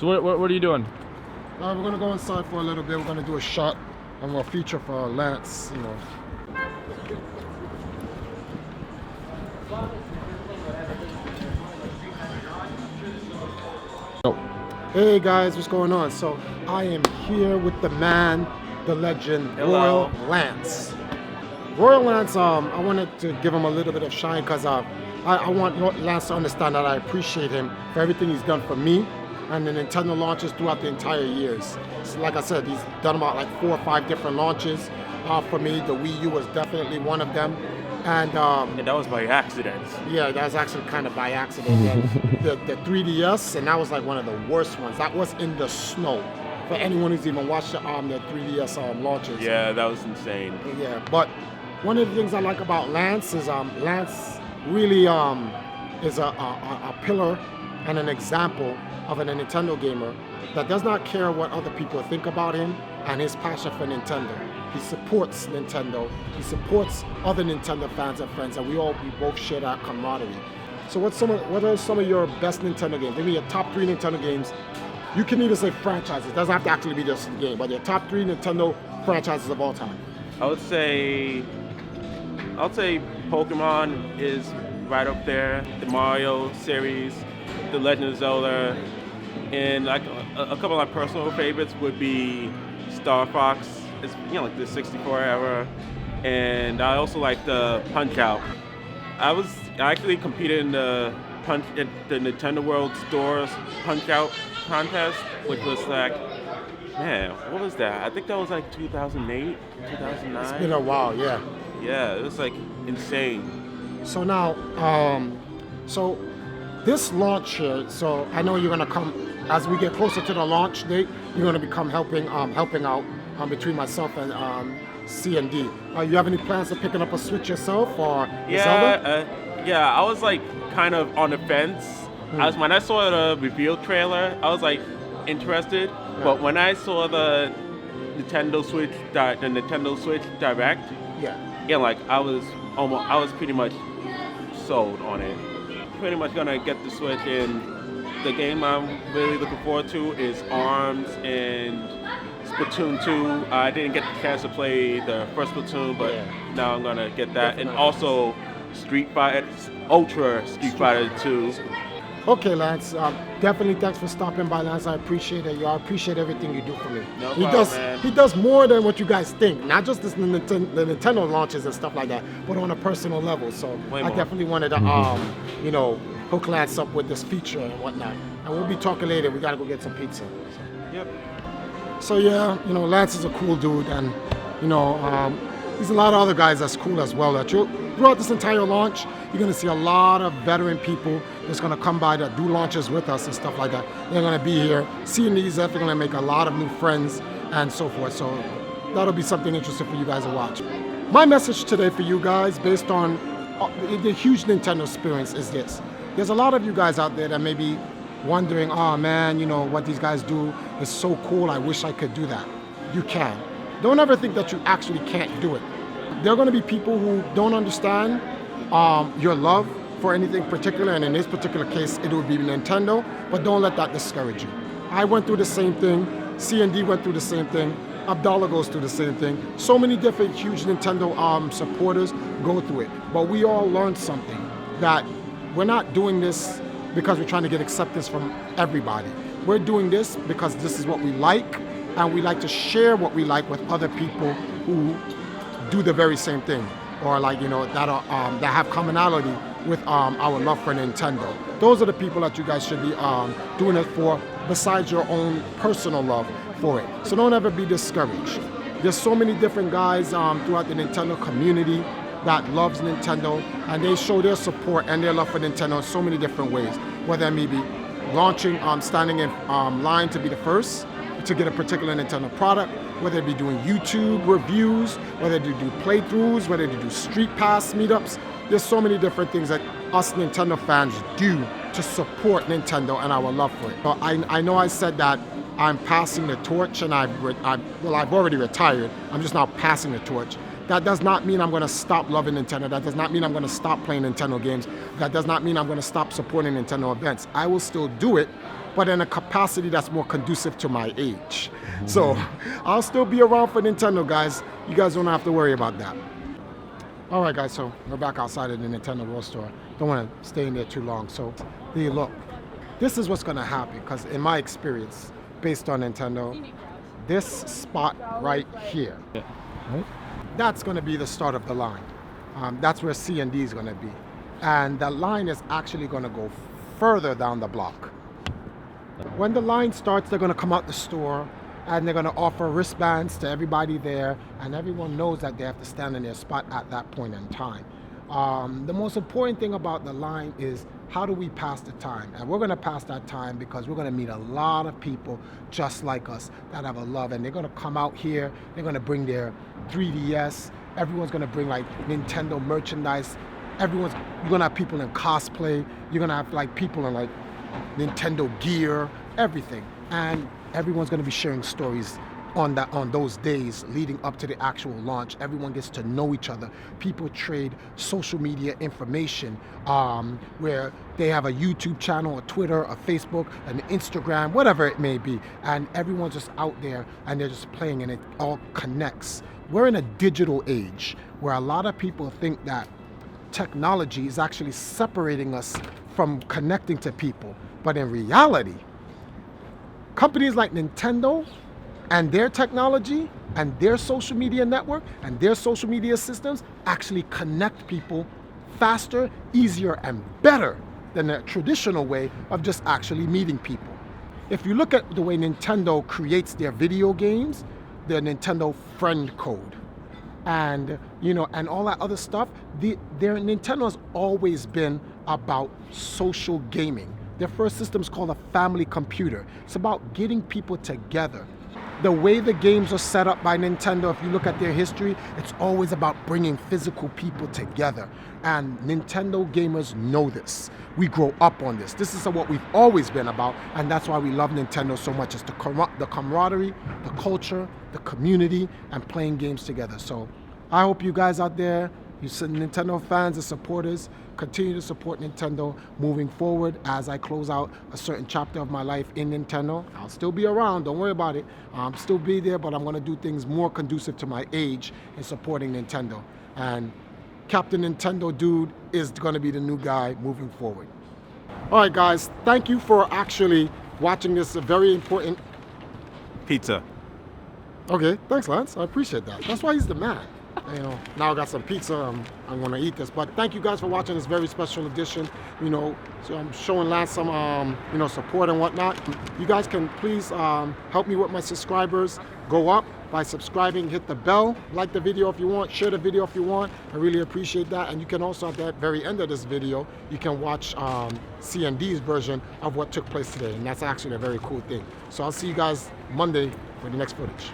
So what are you doing? We're gonna go inside for a little bit. We're gonna do a shot and we'll feature for Lance, you know. Hey guys, what's going on? So I am here with the man, the legend, Hello. Royal Lance. Royal Lance, I wanted to give him a little bit of shine because I want Lance to understand that I appreciate him for everything he's done for me and the Nintendo launches throughout the entire years. So like I said, he's done about like 4 or 5 different launches for me. The Wii U was definitely one of them. And that was by accident. yeah, that was actually kind of by accident. And the 3DS, and that was like one of the worst ones. That was in the snow. For anyone who's even watched the 3DS launches. Yeah, that was insane. Yeah, but one of the things I like about Lance is Lance really is a pillar and an example of a Nintendo gamer that does not care what other people think about him and his passion for Nintendo. He supports Nintendo. He supports other Nintendo fans and friends, and we both share that camaraderie. So what are some of your best Nintendo games? Give me your top 3 Nintendo games. You can either say franchises. It doesn't have to actually be just a game, but your top 3 Nintendo franchises of all time. I'll say Pokemon is right up there. The Mario series, The Legend of Zelda, and like a couple of my personal favorites would be Star Fox. It's like the 64 era, and I also like the Punch Out. I actually competed in the Nintendo World Stores Punch Out contest, which was like, man, what was that? I think that was like 2008, 2009. It's been a while, yeah. Yeah, it was like insane. So now, so this launch here, so I know you're gonna come, as we get closer to the launch date, you're gonna become helping out between myself and C and D. You have any plans of picking up a Switch yourself or Zelda? Yeah, I was like kind of on the fence. When I saw the reveal trailer, I was like interested, but when I saw the Nintendo Switch Direct, like I was pretty much sold on it. Pretty much gonna get the Switch, and the game I'm really looking forward to is ARMS and Splatoon 2. I didn't get the chance to play the first Splatoon, but now I'm gonna get that, and also Ultra Street Fighter 2. Okay, Lance. Definitely thanks for stopping by, Lance. I appreciate it. I appreciate everything you do for me. No problem, man. He does more than what you guys think. Not just the Nintendo launches and stuff like that, but on a personal level. So I definitely wanted to, hook Lance up with this feature and whatnot. And we'll be talking later. We gotta go get some pizza. Yep. So yeah, Lance is a cool dude, and there's a lot of other guys that's cool as well. Throughout this entire launch, you're gonna see a lot of veteran people that's gonna come by that do launches with us and stuff like that. They're gonna be here, seeing these, they're gonna make a lot of new friends and so forth. So that'll be something interesting for you guys to watch. My message today for you guys, based on the huge Nintendo experience, is this. There's a lot of you guys out there that may be wondering, oh man, what these guys do is so cool, I wish I could do that. You can. Don't ever think that you actually can't do it. There are going to be people who don't understand your love for anything particular, and in this particular case, it would be Nintendo, but don't let that discourage you. I went through the same thing, C&D went through the same thing, Abdallah goes through the same thing. So many different huge Nintendo supporters go through it, but we all learned something, that we're not doing this because we're trying to get acceptance from everybody. We're doing this because this is what we like, and we like to share what we like with other people who do the very same thing, or that have commonality with our love for Nintendo. Those are the people that you guys should be doing it for, besides your own personal love for it. So don't ever be discouraged. There's so many different guys throughout the Nintendo community that loves Nintendo, and they show their support and their love for Nintendo in so many different ways, whether it may be launching, standing in line to be the first to get a particular Nintendo product, whether it be doing YouTube reviews, whether they do playthroughs, whether they do Street Pass meetups. There's so many different things that us Nintendo fans do to support Nintendo and our love for it. So I know I said that I'm passing the torch, and I've already retired. I'm just now passing the torch. That does not mean I'm going to stop loving Nintendo. That does not mean I'm going to stop playing Nintendo games. That does not mean I'm going to stop supporting Nintendo events. I will still do it, but in a capacity that's more conducive to my age. So I'll still be around for Nintendo, guys. You guys don't have to worry about that. All right, guys, so we're back outside of the Nintendo World Store. Don't want to stay in there too long. So there you look. This is what's going to happen, because in my experience, based on Nintendo, this spot right here, right? That's going to be the start of the line. That's where C&D is going to be. And the line is actually going to go further down the block. When the line starts, they're going to come out the store and they're going to offer wristbands to everybody there, and everyone knows that they have to stand in their spot at that point in time. The most important thing about the line is, how do we pass the time? And we're going to pass that time because we're going to meet a lot of people just like us that have a love, and they're going to come out here, they're going to bring their 3DS, everyone's going to bring like Nintendo merchandise, you're going to have people in cosplay, you're going to have like people in like Nintendo gear, everything. And everyone's going to be sharing stories on those days leading up to the actual launch. Everyone gets to know each other. People trade social media information, where they have a YouTube channel, a Twitter, a Facebook, an Instagram, whatever it may be, and everyone's just out there and they're just playing, and it all connects. We're in a digital age where a lot of people think that technology is actually separating us from connecting to people, but in reality, companies like Nintendo and their technology and their social media network and their social media systems actually connect people faster, easier, and better than the traditional way of just actually meeting people. If you look at the way Nintendo creates their video games, their Nintendo friend code, and and all that other stuff, their Nintendo has always been about social gaming. Their first system is called a family computer. It's about getting people together. The way the games are set up by Nintendo, if you look at their history, it's always about bringing physical people together. And Nintendo gamers know this. We grow up on this. This is what we've always been about, and that's why we love Nintendo so much. It's the camaraderie, the culture, the community, and playing games together. So I hope you guys out there, you Nintendo fans and supporters, continue to support Nintendo moving forward. As I close out a certain chapter of my life in Nintendo, I'll still be around, don't worry about it. I'll still be there, but I'm going to do things more conducive to my age in supporting Nintendo. And Captain Nintendo Dude is going to be the new guy moving forward. All right, guys, thank you for actually watching this very important Pizza. Okay, thanks, Lance. I appreciate that. That's why he's the man. Now I got some pizza. I'm gonna eat this. But thank you guys for watching this very special edition. So I'm showing Lance some support and whatnot. You guys can please help me with my subscribers. Go up by subscribing, hit the bell, like the video if you want, share the video if you want. I really appreciate that. And you can also, at the very end of this video, you can watch C&D's version of what took place today. And that's actually a very cool thing. So I'll see you guys Monday for the next footage.